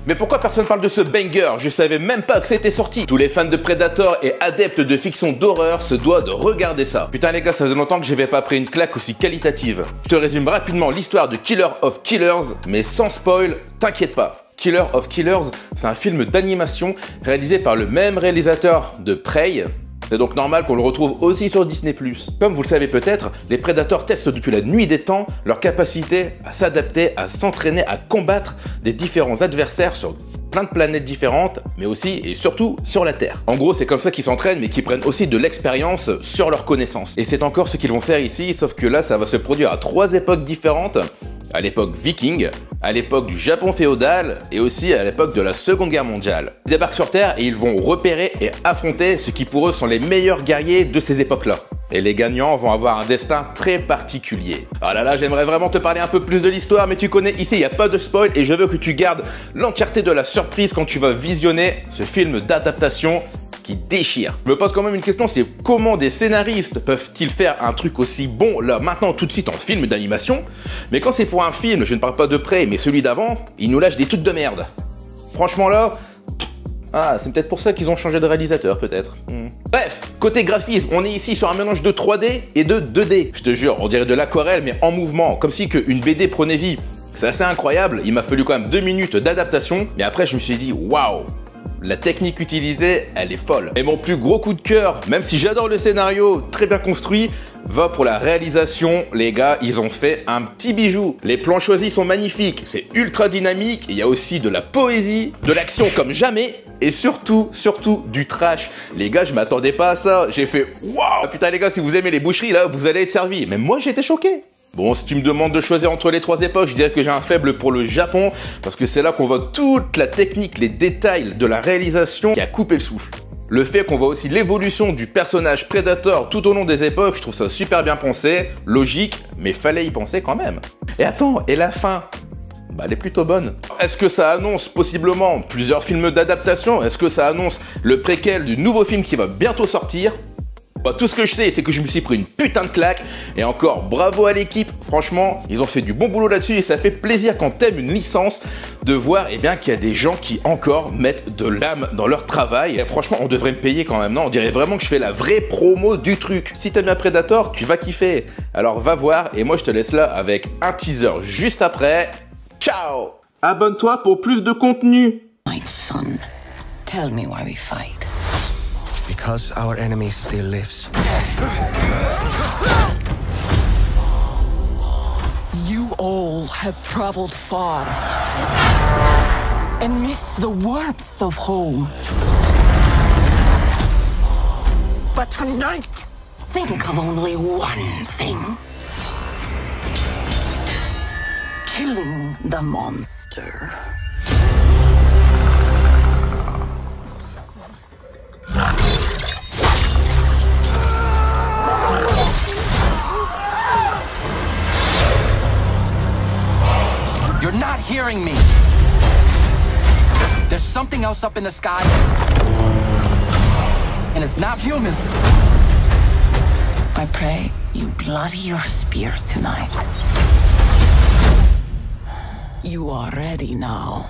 Mais pourquoi personne parle de ce banger? Je savais même pas que c'était sorti. Tous les fans de Predator et adeptes de fiction d'horreur se doivent de regarder ça. Putain les gars, ça faisait longtemps que j'avais pas pris une claque aussi qualitative. Je te résume rapidement l'histoire de Killer of Killers, mais sans spoil, t'inquiète pas. Killer of Killers, c'est un film d'animation réalisé par le même réalisateur de Prey. C'est donc normal qu'on le retrouve aussi sur Disney+. Comme vous le savez peut-être, les prédateurs testent depuis la nuit des temps leur capacité à s'adapter, à s'entraîner, à combattre des différents adversaires sur plein de planètes différentes, mais aussi et surtout sur la Terre. En gros, c'est comme ça qu'ils s'entraînent, mais qu'ils prennent aussi de l'expérience sur leurs connaissances. Et c'est encore ce qu'ils vont faire ici, sauf que là, ça va se produire à 3 époques différentes. À l'époque viking, à l'époque du Japon féodal et aussi à l'époque de la Seconde Guerre mondiale. Ils débarquent sur Terre et ils vont repérer et affronter ceux qui pour eux sont les meilleurs guerriers de ces époques-là. Et les gagnants vont avoir un destin très particulier. Ah là là, j'aimerais vraiment te parler un peu plus de l'histoire, mais tu connais, ici il n'y a pas de spoil et je veux que tu gardes l'entièreté de la surprise quand tu vas visionner ce film d'adaptation qui déchire. Je me pose quand même une question, c'est comment des scénaristes peuvent-ils faire un truc aussi bon là maintenant tout de suite en film d'animation, mais quand c'est pour un film, je ne parle pas de Prey, mais celui d'avant, ils nous lâchent des trucs de merde. Franchement là, c'est peut-être pour ça qu'ils ont changé de réalisateur peut-être. Bref, côté graphisme, on est ici sur un mélange de 3D et de 2D. Je te jure, on dirait de l'aquarelle mais en mouvement, comme si une BD prenait vie. C'est assez incroyable, il m'a fallu quand même 2 minutes d'adaptation, mais après je me suis dit waouh, la technique utilisée, elle est folle. Et mon plus gros coup de cœur, même si j'adore le scénario très bien construit, va pour la réalisation. Les gars, ils ont fait un petit bijou. Les plans choisis sont magnifiques, c'est ultra dynamique, il y a aussi de la poésie, de l'action comme jamais, et surtout du trash. Les gars, je m'attendais pas à ça, j'ai fait waouh. Putain les gars, si vous aimez les boucheries là, vous allez être servis. Mais moi j'étais choqué. Bon, si tu me demandes de choisir entre les 3 époques, je dirais que j'ai un faible pour le Japon, parce que c'est là qu'on voit toute la technique, les détails de la réalisation qui a coupé le souffle. Le fait qu'on voit aussi l'évolution du personnage Predator tout au long des époques, je trouve ça super bien pensé, logique, mais fallait y penser quand même. Et attends, et la fin ? Elle est plutôt bonne. Est-ce que ça annonce possiblement plusieurs films d'adaptation? Est-ce que ça annonce le préquel du nouveau film qui va bientôt sortir? Tout ce que je sais, c'est que je me suis pris une putain de claque. Et encore, bravo à l'équipe. Franchement, ils ont fait du bon boulot là-dessus. Et ça fait plaisir quand t'aimes une licence de voir qu'il y a des gens qui encore mettent de l'âme dans leur travail. Et franchement, on devrait me payer quand même, non? On dirait vraiment que je fais la vraie promo du truc. Si t'aimes bien Predator, tu vas kiffer. Alors va voir. Et moi, je te laisse là avec un teaser juste après. Ciao! Abonne-toi pour plus de contenu. My son, tell me why we fight. Because our enemy still lives. You all have traveled far and missed the warmth of home. But tonight, think of only one thing. Killing the monster. You're not hearing me. There's something else up in the sky. And it's not human. I pray you bloody your spear tonight. You are ready now.